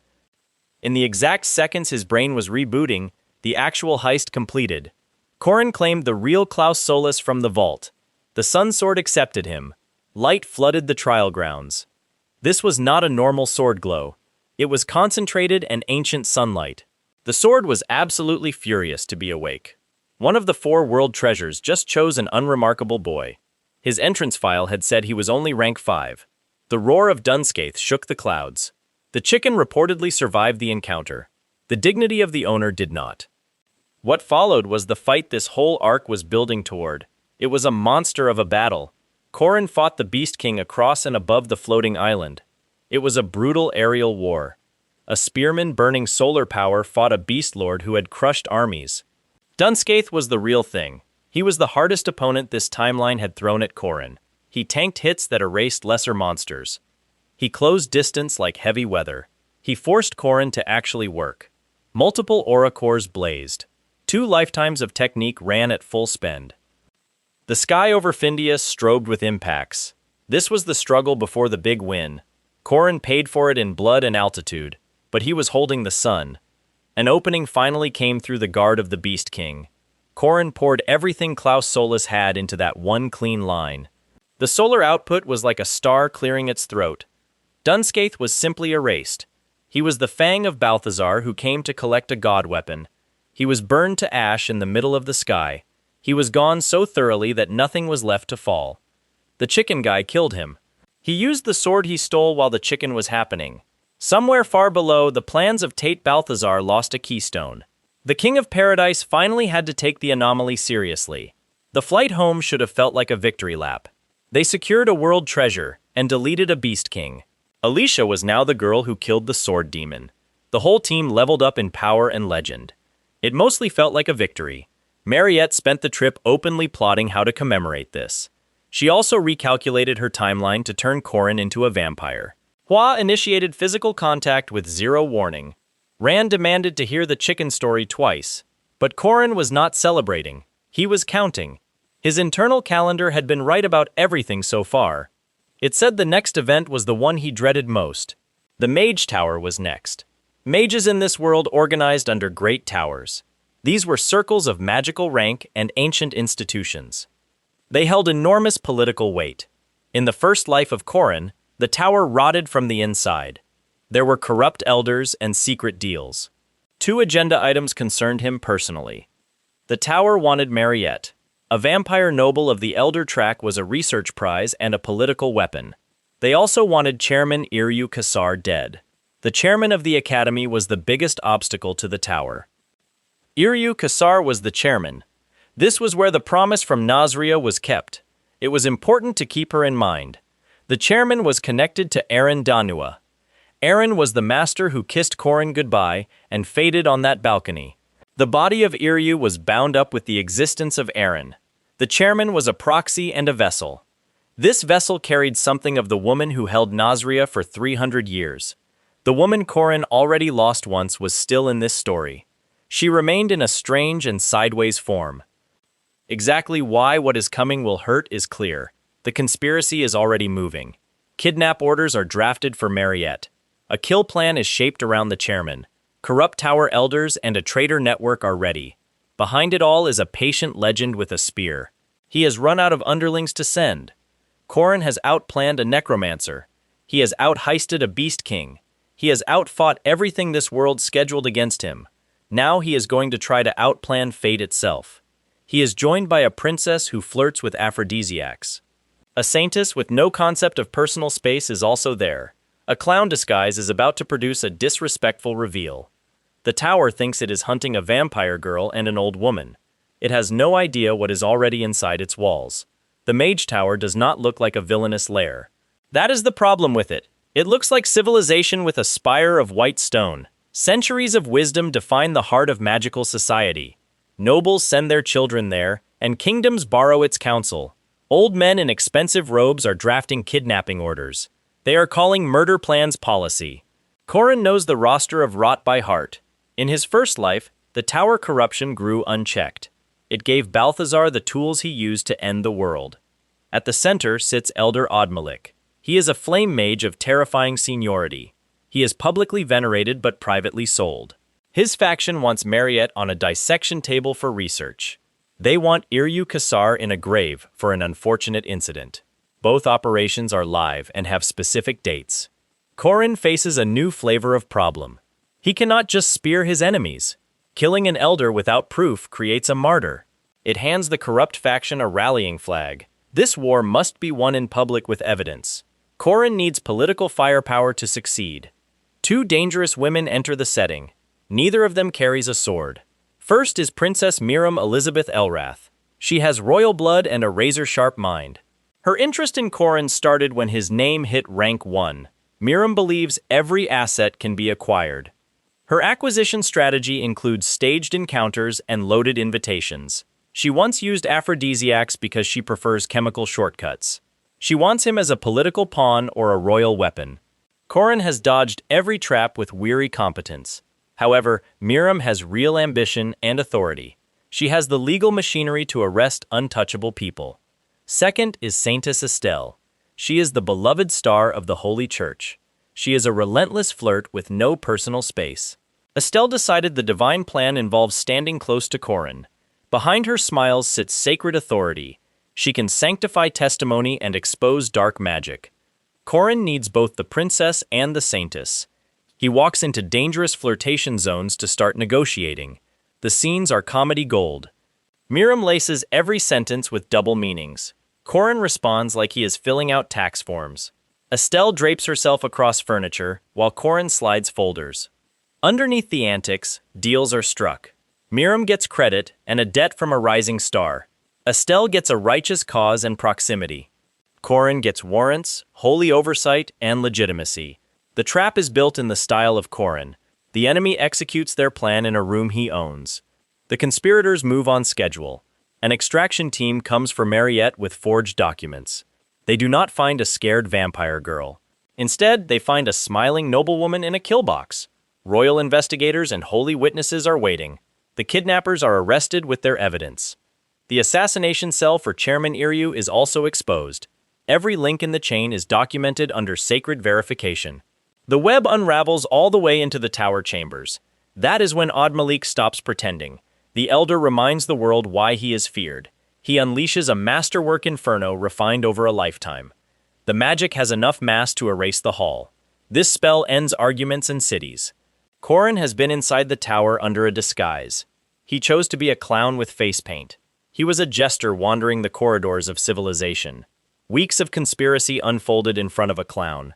In the exact seconds his brain was rebooting, the actual heist completed. Corin claimed the real Klaus Solus from the vault. The Sun Sword accepted him. Light flooded the trial grounds. This was not a normal sword glow. It was concentrated and ancient sunlight. The sword was absolutely furious to be awake. One of the 4 world treasures just chose an unremarkable boy. His entrance file had said he was only rank 5. The roar of Dunscaith shook the clouds. The chicken reportedly survived the encounter. The dignity of the owner did not. What followed was the fight this whole arc was building toward. It was a monster of a battle. Corin fought the Beast King across and above the floating island. It was a brutal aerial war. A spearman burning solar power fought a beast lord who had crushed armies. Dunscaith was the real thing. He was the hardest opponent this timeline had thrown at Corin. He tanked hits that erased lesser monsters. He closed distance like heavy weather. He forced Corin to actually work. Multiple aura cores blazed. 2 lifetimes of technique ran at full spend. The sky over Findius strobed with impacts. This was the struggle before the big win. Corin paid for it in blood and altitude, but he was holding the sun. An opening finally came through the guard of the Beast King. Corin poured everything Klaus Solus had into that one clean line. The solar output was like a star clearing its throat. Dunscaith was simply erased. He was the fang of Balthazar who came to collect a god weapon. He was burned to ash in the middle of the sky. He was gone so thoroughly that nothing was left to fall. The chicken guy killed him. He used the sword he stole while the chicken was happening. Somewhere far below, the plans of Tate Balthazar lost a keystone. The King of Paradise finally had to take the anomaly seriously. The flight home should have felt like a victory lap. They secured a world treasure and deleted a beast king. Alicia was now the girl who killed the sword demon. The whole team leveled up in power and legend. It mostly felt like a victory. Mariette spent the trip openly plotting how to commemorate this. She also recalculated her timeline to turn Corin into a vampire. Hua initiated physical contact with zero warning. Rand demanded to hear the chicken story twice. But Corin was not celebrating. He was counting. His internal calendar had been right about everything so far. It said the next event was the one he dreaded most. The Mage Tower was next. Mages in this world organized under great towers. These were circles of magical rank and ancient institutions. They held enormous political weight. In the first life of Corin, the tower rotted from the inside. There were corrupt elders and secret deals. 2 agenda items concerned him personally. The tower wanted Mariette. A vampire noble of the Elder Track was a research prize and a political weapon. They also wanted Chairman Iryu Kasar dead. The chairman of the academy was the biggest obstacle to the tower. Iryu Kasar was the chairman. This was where the promise from Nazria was kept. It was important to keep her in mind. The chairman was connected to Aaron Danua. Aaron was the master who kissed Corin goodbye and faded on that balcony. The body of Iryu was bound up with the existence of Aaron. The chairman was a proxy and a vessel. This vessel carried something of the woman who held Nazria for 300 years. The woman Corin already lost once was still in this story. She remained in a strange and sideways form. Exactly why what is coming will hurt is clear. The conspiracy is already moving. Kidnap orders are drafted for Mariette. A kill plan is shaped around the chairman. Corrupt tower elders and a traitor network are ready. Behind it all is a patient legend with a spear. He has run out of underlings to send. Corin has outplanned a necromancer. He has out-heisted a beast king. He has outfought everything this world scheduled against him. Now he is going to try to outplan fate itself. He is joined by a princess who flirts with aphrodisiacs. A saintess with no concept of personal space is also there. A clown disguise is about to produce a disrespectful reveal. The tower thinks it is hunting a vampire girl and an old woman. It has no idea what is already inside its walls. The Mage Tower does not look like a villainous lair. That is the problem with it. It looks like civilization with a spire of white stone. Centuries of wisdom define the heart of magical society. Nobles send their children there, and kingdoms borrow its counsel. Old men in expensive robes are drafting kidnapping orders. They are calling murder plans policy. Corin knows the roster of rot by heart. In his first life, the tower corruption grew unchecked. It gave Balthazar the tools he used to end the world. At the center sits Elder Odmalik. He is a flame mage of terrifying seniority. He is publicly venerated but privately sold. His faction wants Mariette on a dissection table for research. They want Iryu Kasar in a grave for an unfortunate incident. Both operations are live and have specific dates. Corin faces a new flavor of problem. He cannot just spear his enemies. Killing an elder without proof creates a martyr. It hands the corrupt faction a rallying flag. This war must be won in public with evidence. Corin needs political firepower to succeed. 2 dangerous women enter the setting. Neither of them carries a sword. First is Princess Miriam Elizabeth Elrath. She has royal blood and a razor-sharp mind. Her interest in Corin started when his name hit rank 1. Miriam believes every asset can be acquired. Her acquisition strategy includes staged encounters and loaded invitations. She once used aphrodisiacs because she prefers chemical shortcuts. She wants him as a political pawn or a royal weapon. Corin has dodged every trap with weary competence. However, Miriam has real ambition and authority. She has the legal machinery to arrest untouchable people. Second is Saintess Estelle. She is the beloved star of the Holy Church. She is a relentless flirt with no personal space. Estelle decided the divine plan involves standing close to Corin. Behind her smiles sits sacred authority. She can sanctify testimony and expose dark magic. Corin needs both the princess and the saintess. He walks into dangerous flirtation zones to start negotiating. The scenes are comedy gold. Miriam laces every sentence with double meanings. Corin responds like he is filling out tax forms. Estelle drapes herself across furniture, while Corin slides folders. Underneath the antics, deals are struck. Miriam gets credit and a debt from a rising star. Estelle gets a righteous cause and proximity. Corin gets warrants, holy oversight, and legitimacy. The trap is built in the style of Corin. The enemy executes their plan in a room he owns. The conspirators move on schedule. An extraction team comes for Mariette with forged documents. They do not find a scared vampire girl. Instead, they find a smiling noblewoman in a kill box. Royal investigators and holy witnesses are waiting. The kidnappers are arrested with their evidence. The assassination cell for Chairman Iryu is also exposed. Every link in the chain is documented under sacred verification. The web unravels all the way into the tower chambers. That is when Malik stops pretending. The Elder reminds the world why he is feared. He unleashes a masterwork inferno refined over a lifetime. The magic has enough mass to erase the hall. This spell ends arguments and cities. Corin has been inside the tower under a disguise. He chose to be a clown with face paint. He was a jester wandering the corridors of civilization. Weeks of conspiracy unfolded in front of a clown.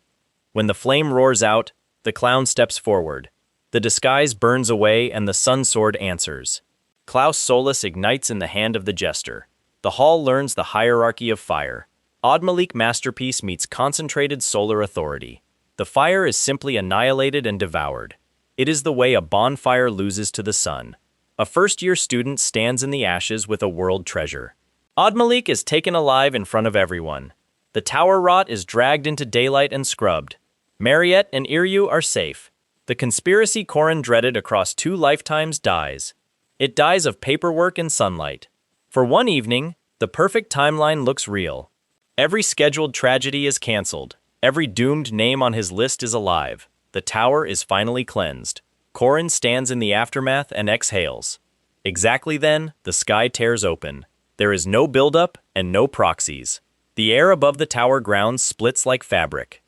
When the flame roars out, the clown steps forward. The disguise burns away and the sun sword answers. Klaus Solus ignites in the hand of the jester. The hall learns the hierarchy of fire. Malik masterpiece meets concentrated solar authority. The fire is simply annihilated and devoured. It is the way a bonfire loses to the sun. A first-year student stands in the ashes with a world treasure. Malik is taken alive in front of everyone. The tower rot is dragged into daylight and scrubbed. Mariette and Iryu are safe. The conspiracy Corin dreaded across 2 lifetimes dies. It dies of paperwork and sunlight. For one evening, the perfect timeline looks real. Every scheduled tragedy is cancelled. Every doomed name on his list is alive. The tower is finally cleansed. Corin stands in the aftermath and exhales. Exactly then, the sky tears open. There is no buildup and no proxies. The air above the tower grounds splits like fabric.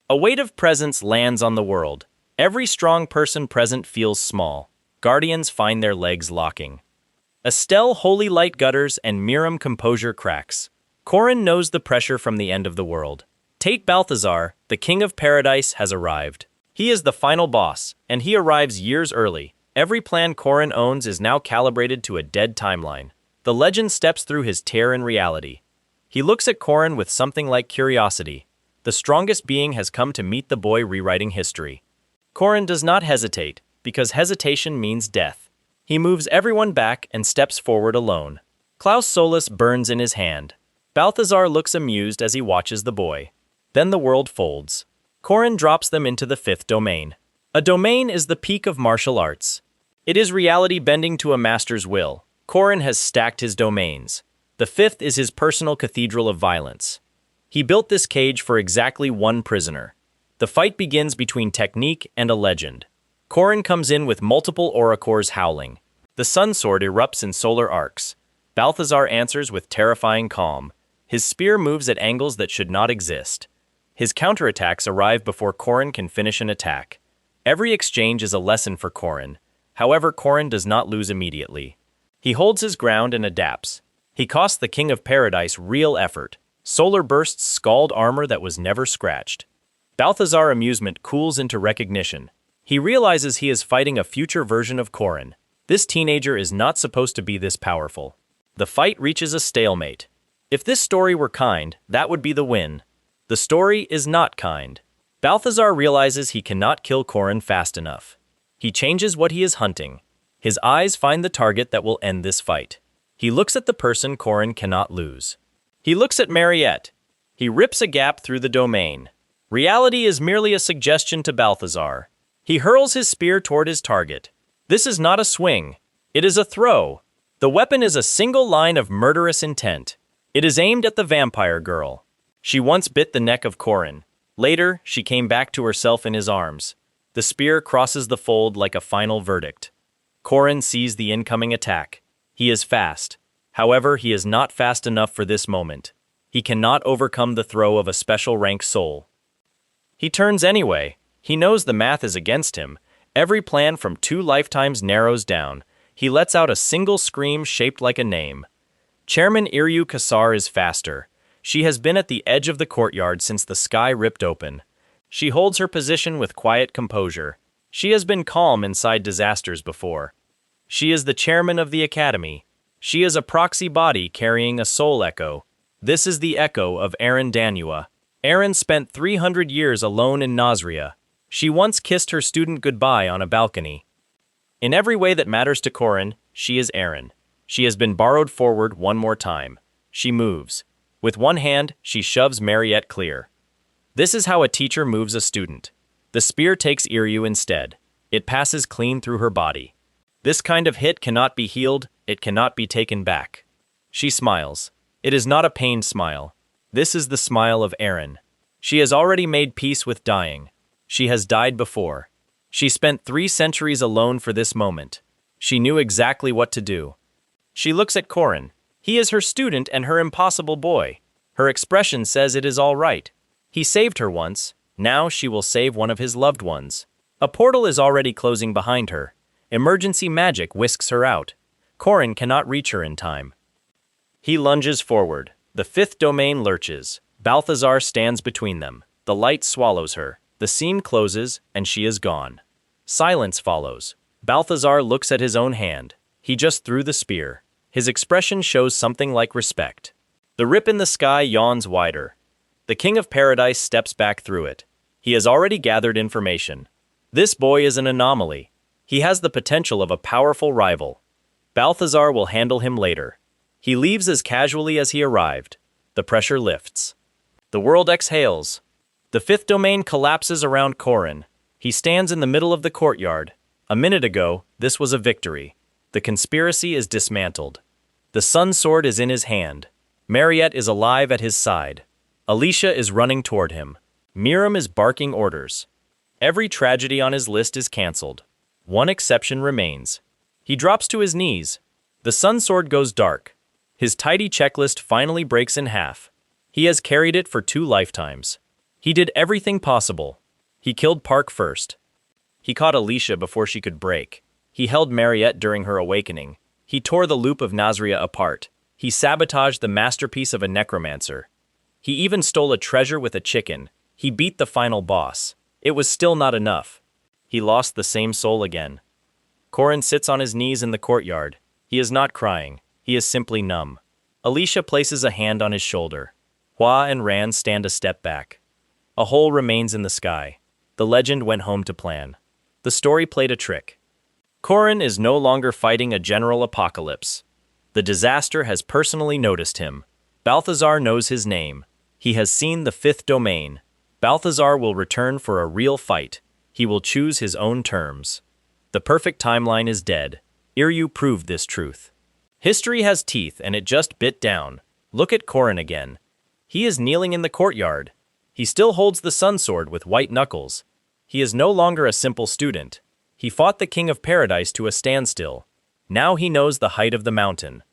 A weight of presence lands on the world. Every strong person present feels small. Guardians find their legs locking. Estelle holy light gutters and Miriam composure cracks. Corin knows the pressure from the end of the world. Tate Balthazar, the king of paradise, has arrived. He is the final boss, and he arrives years early. Every plan Corin owns is now calibrated to a dead timeline. The legend steps through his tear in reality. He looks at Corin with something like curiosity. The strongest being has come to meet the boy rewriting history. Corin does not hesitate, because hesitation means death. He moves everyone back and steps forward alone. Klaus Solus burns in his hand. Balthazar looks amused as he watches the boy. Then the world folds. Corin drops them into the 5th domain. A domain is the peak of martial arts. It is reality bending to a master's will. Corin has stacked his domains. The 5th is his personal cathedral of violence. He built this cage for exactly 1 prisoner. The fight begins between technique and a legend. Corin comes in with multiple oracores howling. The sun sword erupts in solar arcs. Balthazar answers with terrifying calm. His spear moves at angles that should not exist. His counterattacks arrive before Corin can finish an attack. Every exchange is a lesson for Corin. However, Corin does not lose immediately. He holds his ground and adapts. He costs the King of Paradise real effort. Solar bursts scald armor that was never scratched. Balthazar amusement cools into recognition. He realizes he is fighting a future version of Corin. This teenager is not supposed to be this powerful. The fight reaches a stalemate. If this story were kind, that would be the win. The story is not kind. Balthazar realizes he cannot kill Corin fast enough. He changes what he is hunting. His eyes find the target that will end this fight. He looks at the person Corin cannot lose. He looks at Mariette. He rips a gap through the domain. Reality is merely a suggestion to Balthazar. He hurls his spear toward his target. This is not a swing. It is a throw. The weapon is a single line of murderous intent. It is aimed at the vampire girl. She once bit the neck of Corin. Later, she came back to herself in his arms. The spear crosses the fold like a final verdict. Corin sees the incoming attack. He is fast. However, he is not fast enough for this moment. He cannot overcome the throw of a special rank soul. He turns anyway. He knows the math is against him. Every plan from 2 lifetimes narrows down. He lets out a single scream shaped like a name. Chairman Iryu Kasar is faster. She has been at the edge of the courtyard since the sky ripped open. She holds her position with quiet composure. She has been calm inside disasters before. She is the chairman of the academy. She is a proxy body carrying a soul echo. This is the echo of Erin Danua. Erin spent 300 years alone in Nazria. She once kissed her student goodbye on a balcony. In every way that matters to Corin, she is Erin. She has been borrowed forward one more time. She moves. With one hand, she shoves Mariette clear. This is how a teacher moves a student. The spear takes Iryu instead. It passes clean through her body. This kind of hit cannot be healed, it cannot be taken back. She smiles. It is not a pained smile. This is the smile of Erin. She has already made peace with dying. She has died before. She spent 3 centuries alone for this moment. She knew exactly what to do. She looks at Corin. He is her student and her impossible boy. Her expression says it is all right. He saved her once. Now she will save one of his loved ones. A portal is already closing behind her. Emergency magic whisks her out. Corin cannot reach her in time. He lunges forward. The 5th domain lurches. Balthazar stands between them. The light swallows her. The scene closes, and she is gone. Silence follows. Balthazar looks at his own hand. He just threw the spear. His expression shows something like respect. The rip in the sky yawns wider. The King of Paradise steps back through it. He has already gathered information. This boy is an anomaly. He has the potential of a powerful rival. Balthazar will handle him later. He leaves as casually as he arrived. The pressure lifts. The world exhales. The 5th domain collapses around Corin. He stands in the middle of the courtyard. A minute ago, this was a victory. The conspiracy is dismantled. The sun sword is in his hand. Mariette is alive at his side. Alicia is running toward him. Miriam is barking orders. Every tragedy on his list is cancelled. One exception remains. He drops to his knees. The sun sword goes dark. His tidy checklist finally breaks in half. He has carried it for 2 lifetimes. He did everything possible. He killed Park first. He caught Alicia before she could break. He held Mariette during her awakening. He tore the loop of Nazria apart. He sabotaged the masterpiece of a necromancer. He even stole a treasure with a chicken. He beat the final boss. It was still not enough. He lost the same soul again. Corin sits on his knees in the courtyard. He is not crying. He is simply numb. Alicia places a hand on his shoulder. Hua and Ran stand a step back. A hole remains in the sky. The legend went home to plan. The story played a trick. Corin is no longer fighting a general apocalypse. The disaster has personally noticed him. Balthazar knows his name. He has seen the 5th domain. Balthazar will return for a real fight. He will choose his own terms. The perfect timeline is dead. Iryu proved this truth. History has teeth and it just bit down. Look at Corin again. He is kneeling in the courtyard. He still holds the sun sword with white knuckles. He is no longer a simple student. He fought the King of Paradise to a standstill. Now he knows the height of the mountain.